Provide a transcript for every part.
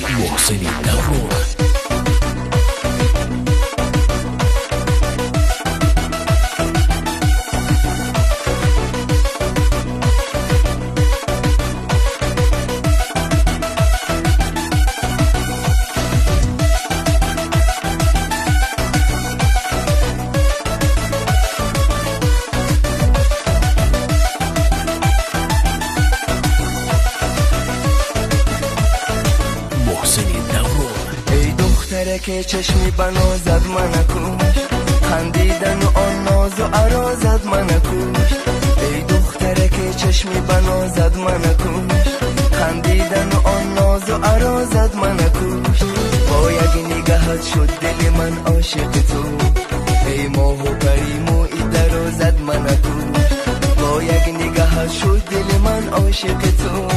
محسن دوران. ای دختره که چشمی بنازد من کوش، خندیدن و آن ناز و عرازد من کوش. ای دختره که چشمی بنازد من کوش، خندیدن و آن ناز و عرازد من کوش. با یک نگاهت شد دل من عاشق تو، ای ماه و پری مویی درازد من کوش. با یک نگاهت شد دل من عاشق تو،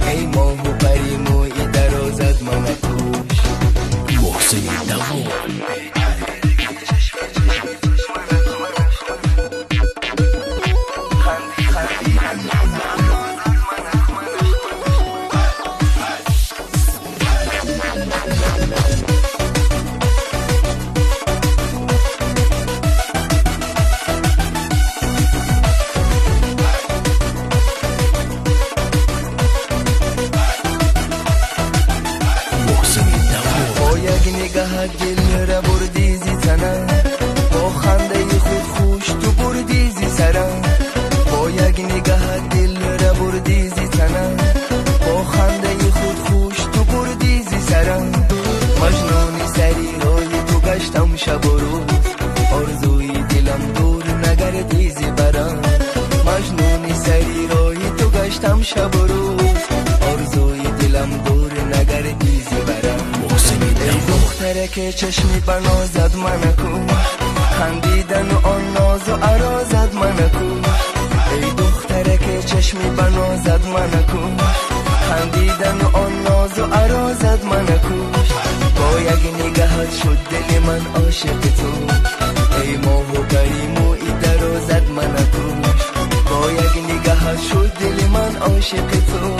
ای ماه و پری مویی درازد من کوش. محسن دوران. نگاه دل را بردی زی تنم، با خنده خود خوش تو بردی زی سرم. با یک نگاه دل را بردی زی تنم، با خنده خود خوش تو بردی زی سرم. مجنون سری رای تو گشتم شب و روز، آرزوی دلم دور نگردی زی برم. مجنون سری رای تو گشتم شب و روز، آرزوی دلم دور نگردی زی برم. ای دختره که چشمی بنازد من کوش، خندیدن و آن ناز و عرازد من کوش. ای دختره که چشمی بنازد من کوش، خندیدن و آن ناز و عرازد من کوش. با یک نگاهت شد دل من عاشق تو، ای ماه و پری مویی درازد من کوش. با یک نگاهت شد دل من عاشق تو،